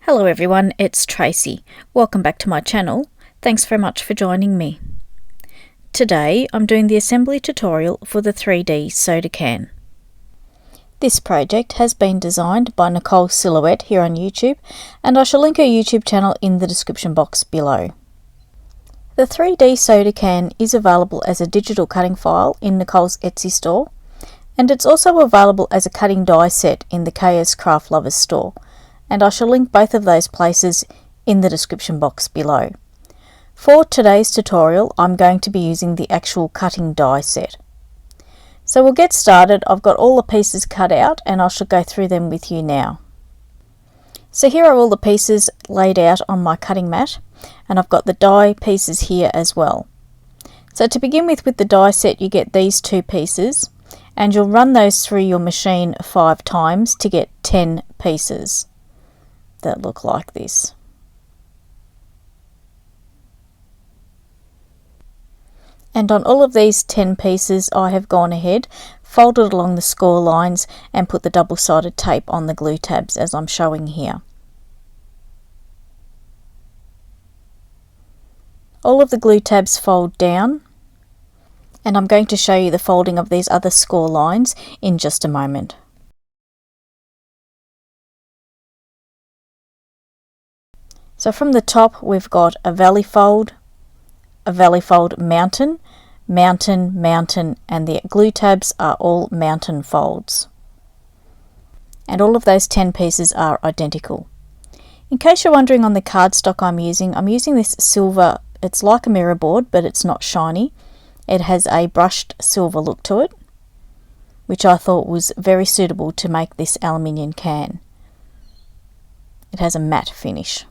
Hello everyone, it's Tracy. Welcome back to my channel. Thanks very much for joining me. Today I'm doing the assembly tutorial for the 3D soda can. This project has been designed by Nicole Silhouette here on YouTube, and I shall link her YouTube channel in the description box below. The 3D soda can is available as a digital cutting file in Nicole's Etsy store, and it's also available as a cutting die set in the KSCraft Lovers store, and I shall link both of those places in the description box below. For today's tutorial, I'm going to be using the actual cutting die set. So we'll get started. I've got all the pieces cut out and I shall go through them with you now. So here are all the pieces laid out on my cutting mat, and I've got the die pieces here as well. So to begin with the die set, you get these two pieces, and you'll run those through your machine 5 times to get 10 pieces that look like this. And on all of these 10 pieces I have gone ahead, folded along the score lines and put the double-sided tape on the glue tabs as I'm showing here. All of the glue tabs fold down, and I'm going to show you the folding of these other score lines in just a moment. So from the top we've got a valley fold, mountain, mountain, mountain, and the glue tabs are all mountain folds. And all of those 10 pieces are identical. In case you're wondering on the cardstock I'm using this silver. It's like a mirror board, but it's not shiny. It has a brushed silver look to it, which I thought was very suitable to make this aluminium can. It has a matte finish.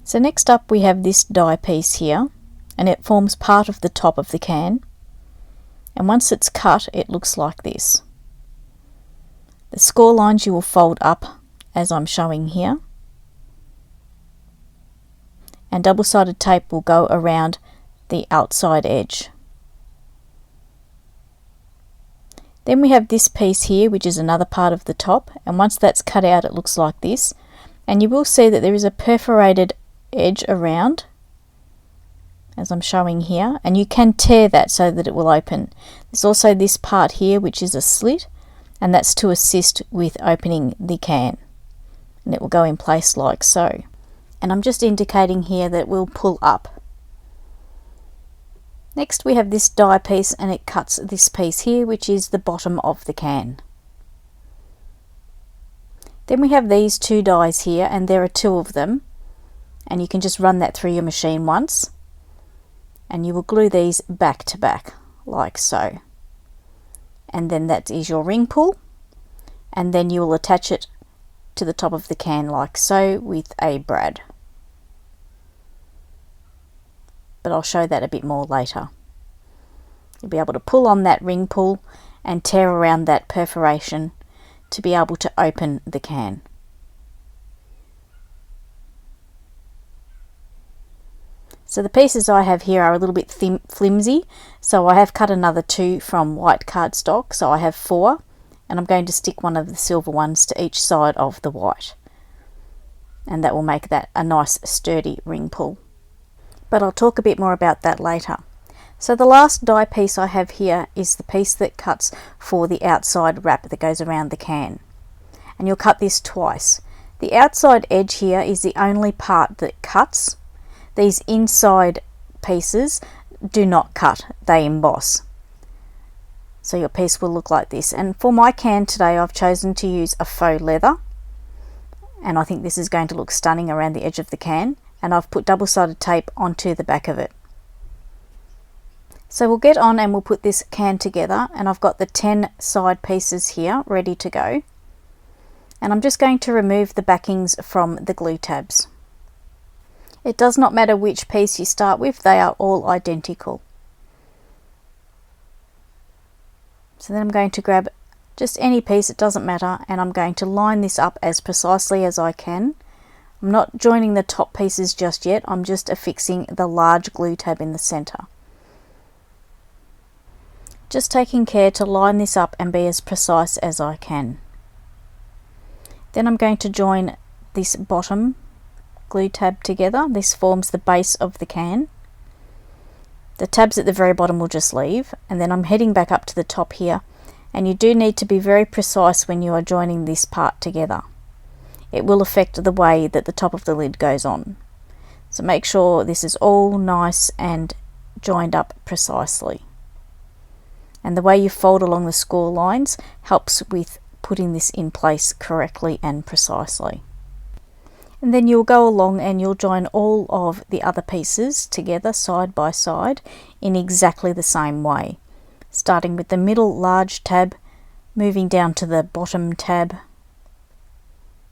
So next up we have this die piece here, and it forms part of the top of the can, and once it's cut it looks like this. The score lines you will fold up as I'm showing here, and double-sided tape will go around the outside edge. Then we have this piece here, which is another part of the top, and once that's cut out it looks like this, and you will see that there is a perforated edge around as I'm showing here, and you can tear that so that it will open. There's also this part here which is a slit, and that's to assist with opening the can, and it will go in place like so. And I'm just indicating here that it will pull up. Next we have this die piece, and it cuts this piece here, which is the bottom of the can. Then we have these two dies here, and there are 2 of them, and you can just run that through your machine once, and you will glue these back to back like so. And then that is your ring pull, and then you will attach it to the top of the can like so with a brad. But I'll show that a bit more later. You'll be able to pull on that ring pull and tear around that perforation to be able to open the can. So the pieces I have here are a little bit flimsy, so I have cut another 2 from white cardstock, so I have 4, and I'm going to stick one of the silver ones to each side of the white, and that will make that a nice sturdy ring pull. But I'll talk a bit more about that later. So the last die piece I have here is the piece that cuts for the outside wrap that goes around the can, and you'll cut this twice. The outside edge here is the only part that cuts. These inside pieces do not cut, they emboss. So your piece will look like this. And for my can today I've chosen to use a faux leather, and I think this is going to look stunning around the edge of the can, and I've put double-sided tape onto the back of it. So we'll get on and we'll put this can together, and I've got the 10 side pieces here ready to go, and I'm just going to remove the backings from the glue tabs. It does not matter which piece you start with, they are all identical. So then I'm going to grab just any piece, it doesn't matter, and I'm going to line this up as precisely as I can. I'm not joining the top pieces just yet, I'm just affixing the large glue tab in the center. Just taking care to line this up and be as precise as I can. Then I'm going to join this bottom glue tab together. This forms the base of the can. The tabs at the very bottom will just leave, and then I'm heading back up to the top here, and you do need to be very precise when you are joining this part together. It will affect the way that the top of the lid goes on. So make sure this is all nice and joined up precisely. And the way you fold along the score lines helps with putting this in place correctly and precisely. And then you'll go along and you'll join all of the other pieces together side by side in exactly the same way, starting with the middle large tab, moving down to the bottom tab,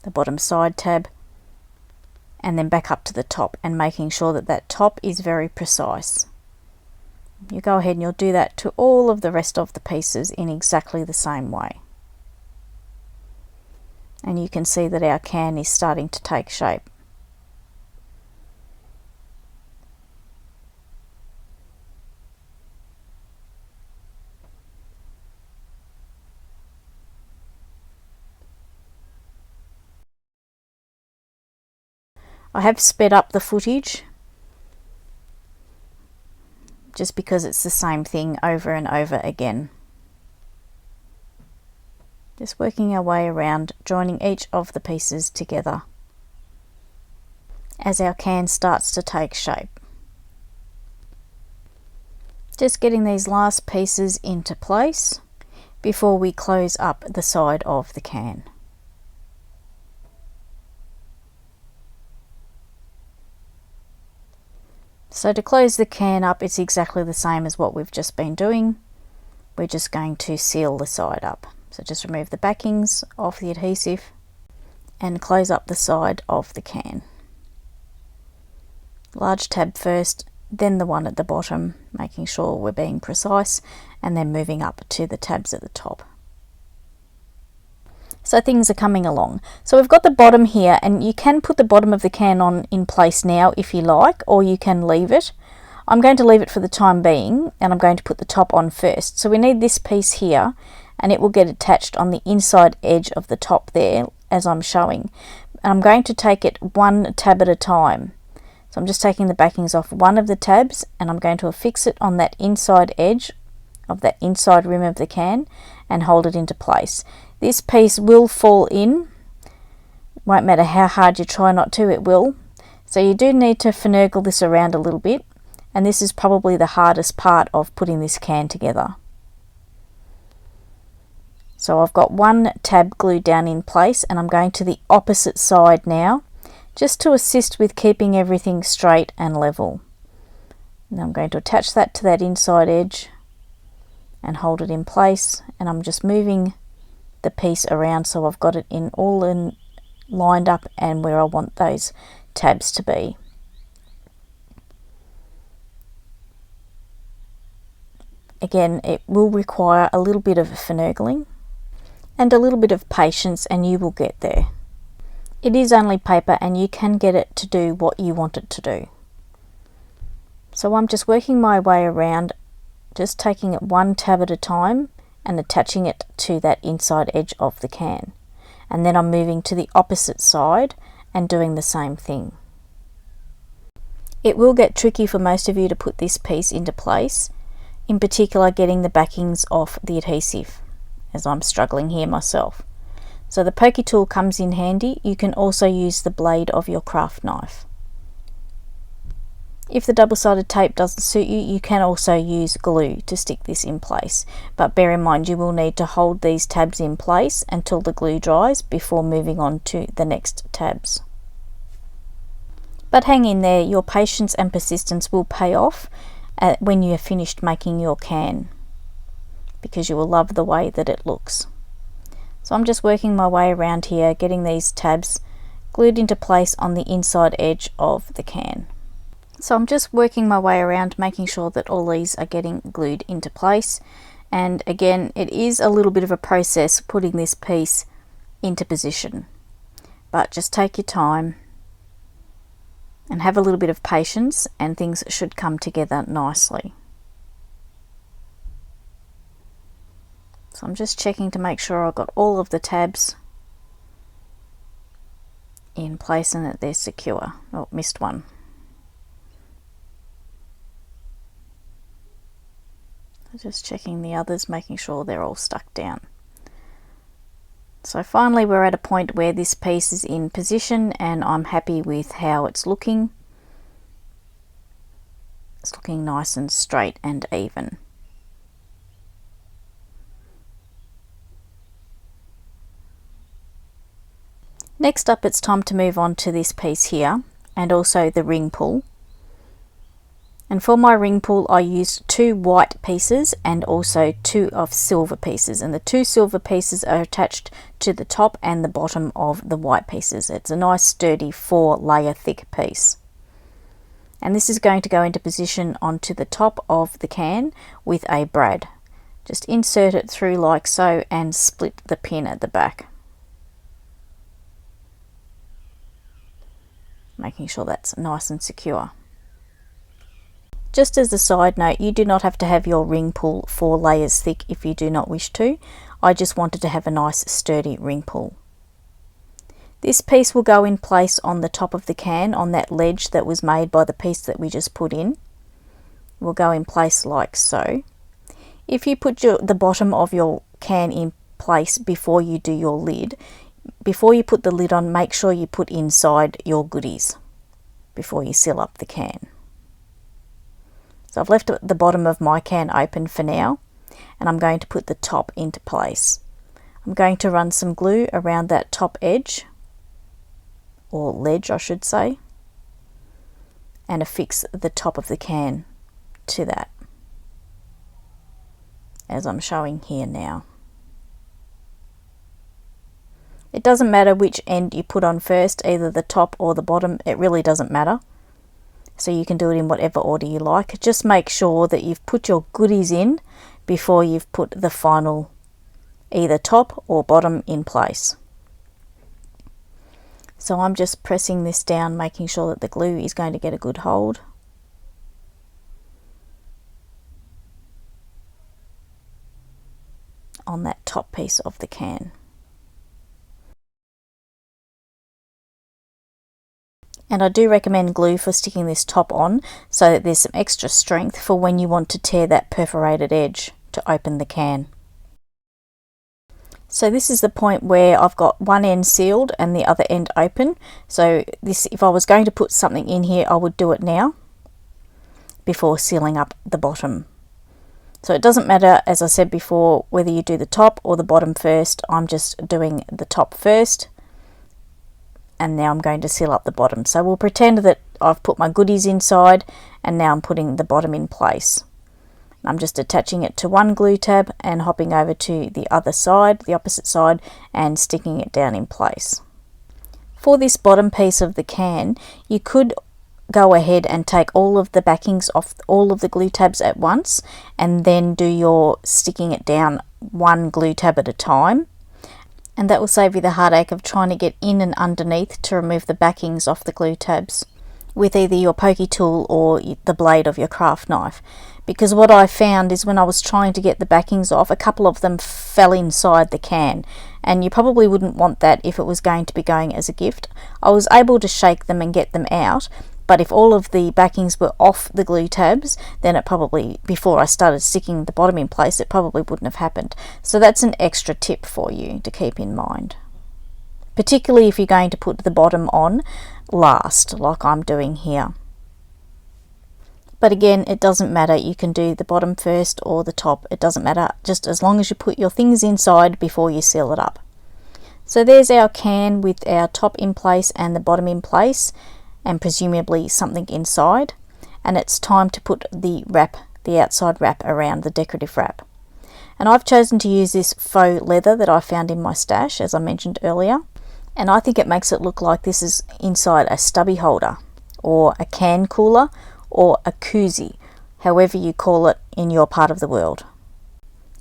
the bottom side tab, and then back up to the top, and making sure that that top is very precise. You go ahead and you'll do that to all of the rest of the pieces in exactly the same way. And you can see that our can is starting to take shape. I have sped up the footage just because it's the same thing over and over again. Just working our way around, joining each of the pieces together as our can starts to take shape. Just getting these last pieces into place before we close up the side of the can. So to close the can up, it's exactly the same as what we've just been doing. We're just going to seal the side up. So just remove the backings of the adhesive and close up the side of the can. Large tab first, then the one at the bottom, making sure we're being precise, and then moving up to the tabs at the top. So things are coming along. So we've got the bottom here, and you can put the bottom of the can on in place now if you like, or you can leave it. I'm going to leave it for the time being, and I'm going to put the top on first. So we need this piece here, and it will get attached on the inside edge of the top there as I'm showing. And I'm going to take it one tab at a time. So I'm just taking the backings off one of the tabs, and I'm going to affix it on that inside edge of that inside rim of the can and hold it into place. This piece will fall in, won't matter how hard you try not to, it will. So you do need to finagle this around a little bit, and this is probably the hardest part of putting this can together. So I've got one tab glued down in place, and I'm going to the opposite side now, just to assist with keeping everything straight and level. And I'm going to attach that to that inside edge and hold it in place, and I'm just moving the piece around so I've got it in lined up and where I want those tabs to be. Again, it will require a little bit of finagling and a little bit of patience, and you will get there. It is only paper, and you can get it to do what you want it to do. So I'm just working my way around, just taking it one tab at a time and attaching it to that inside edge of the can. And then I'm moving to the opposite side and doing the same thing. It will get tricky for most of you to put this piece into place, in particular getting the backings off the adhesive, as I'm struggling here myself. So the pokey tool comes in handy. You can also use the blade of your craft knife. If the double-sided tape doesn't suit you, you can also use glue to stick this in place, but bear in mind you will need to hold these tabs in place until the glue dries before moving on to the next tabs. But hang in there, your patience and persistence will pay off when you have finished making your can, because you will love the way that it looks. So I'm just working my way around here, getting these tabs glued into place on the inside edge of the can. So I'm just working my way around, making sure that all these are getting glued into place. And again, it is a little bit of a process putting this piece into position, but just take your time and have a little bit of patience, and things should come together nicely. So I'm just checking to make sure I've got all of the tabs in place and that they're secure. Oh, missed one. Just checking the others, making sure they're all stuck down. So finally we're at a point where this piece is in position and I'm happy with how it's looking. It's looking nice and straight and even. Next up, it's time to move on to this piece here and also the ring pull. And for my ring pull I used 2 white pieces and also 2 of silver pieces, and the 2 silver pieces are attached to the top and the bottom of the white pieces. It's a nice sturdy 4-layer thick piece. And this is going to go into position onto the top of the can with a brad. Just insert it through like so and split the pin at the back, making sure that's nice and secure. Just as a side note, you do not have to have your ring pull 4 layers thick if you do not wish to. I just wanted to have a nice sturdy ring pull. This piece will go in place on the top of the can, on that ledge that was made by the piece that we just put in. Will go in place like so. If you put the bottom of your can in place before you do your lid, before you put the lid on, make sure you put inside your goodies before you seal up the can. So I've left the bottom of my can open for now, and I'm going to put the top into place. I'm going to run some glue around that top edge, or ledge I should say, and affix the top of the can to that, as I'm showing here now. It doesn't matter which end you put on first, either the top or the bottom, it really doesn't matter. So you can do it in whatever order you like. Just make sure that you've put your goodies in before you've put the final either top or bottom in place. So I'm just pressing this down, making sure that the glue is going to get a good hold. On that top piece of the can. And I do recommend glue for sticking this top on so that there's some extra strength for when you want to tear that perforated edge to open the can. So this is the point where I've got one end sealed and the other end open. So this, if I was going to put something in here, I would do it now before sealing up the bottom. So it doesn't matter, as I said before, whether you do the top or the bottom first. I'm just doing the top first, and now I'm going to seal up the bottom. So we'll pretend that I've put my goodies inside and now I'm putting the bottom in place. I'm just attaching it to one glue tab and hopping over to the other side, the opposite side, and sticking it down in place. For this bottom piece of the can, you could go ahead and take all of the backings off all of the glue tabs at once and then do your sticking it down one glue tab at a time. And that will save you the heartache of trying to get in and underneath to remove the backings off the glue tabs with either your pokey tool or the blade of your craft knife. Because what I found is when I was trying to get the backings off, a couple of them fell inside the can, and you probably wouldn't want that if it was going to be going as a gift. I was able to shake them and get them out, but if all of the backings were off the glue tabs, then it probably, before I started sticking the bottom in place, it probably wouldn't have happened. So that's an extra tip for you to keep in mind, particularly if you're going to put the bottom on last, like I'm doing here. But again, it doesn't matter, you can do the bottom first or the top, it doesn't matter, just as long as you put your things inside before you seal it up. So there's our can with our top in place and the bottom in place, and presumably something inside, and it's time to put the wrap, the outside wrap around, the decorative wrap. And I've chosen to use this faux leather that I found in my stash, as I mentioned earlier, and I think it makes it look like this is inside a stubby holder or a can cooler or a koozie, however you call it in your part of the world.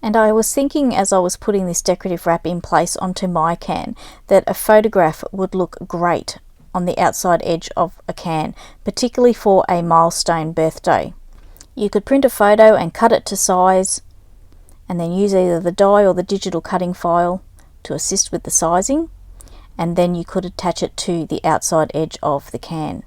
And I was thinking as I was putting this decorative wrap in place onto my can that a photograph would look great on the outside edge of a can, particularly for a milestone birthday. You could print a photo and cut it to size and then use either the die or the digital cutting file to assist with the sizing, and then you could attach it to the outside edge of the can.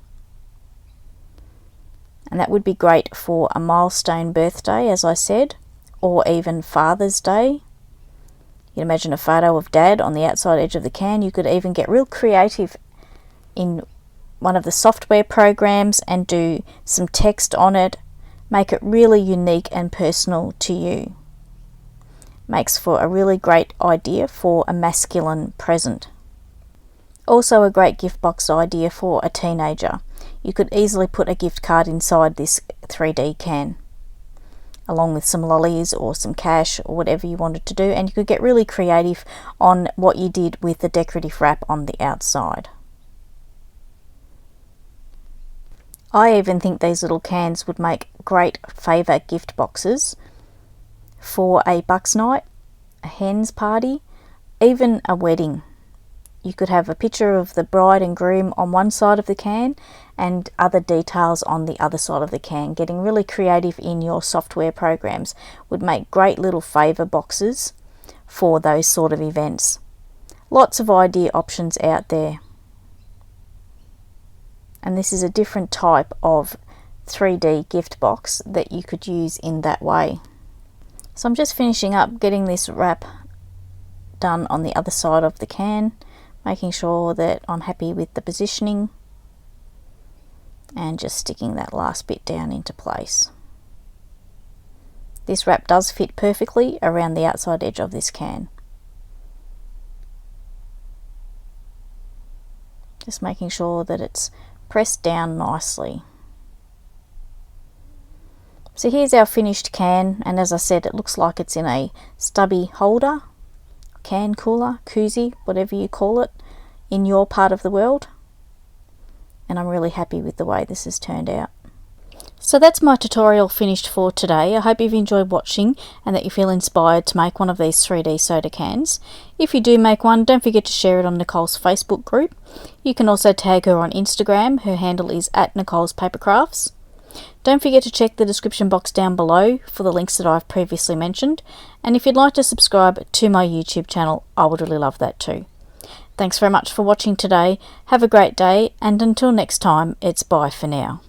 And that would be great for a milestone birthday, as I said, or even Father's Day. You can imagine a photo of Dad on the outside edge of the can. You could even get real creative in one of the software programs and do some text on it. Make it really unique and personal to you. Makes for a really great idea for a masculine present. Also a great gift box idea for a teenager. You could easily put a gift card inside this 3D can, along with some lollies or some cash or whatever you wanted to do, and you could get really creative on what you did with the decorative wrap on the outside. I even think these little cans would make great favour gift boxes for a bucks night, a hen's party, even a wedding. You could have a picture of the bride and groom on one side of the can and other details on the other side of the can. Getting really creative in your software programs would make great little favour boxes for those sort of events. Lots of idea options out there. And this is a different type of 3D gift box that you could use in that way. So I'm just finishing up getting this wrap done on the other side of the can, making sure that I'm happy with the positioning and just sticking that last bit down into place. This wrap does fit perfectly around the outside edge of this can. Just making sure that it's pressed down nicely. So here's our finished can, and as I said, it looks like it's in a stubby holder, can cooler, koozie, whatever you call it in your part of the world. And I'm really happy with the way this has turned out. So that's my tutorial finished for today. I hope you've enjoyed watching and that you feel inspired to make one of these 3D soda cans. If you do make one, don't forget to share it on Nicole's Facebook group. You can also tag her on Instagram. Her handle is @NicolesPaperCrafts. Don't forget to check the description box down below for the links that I've previously mentioned. And if you'd like to subscribe to my YouTube channel, I would really love that too. Thanks very much for watching today. Have a great day, and until next time, it's bye for now.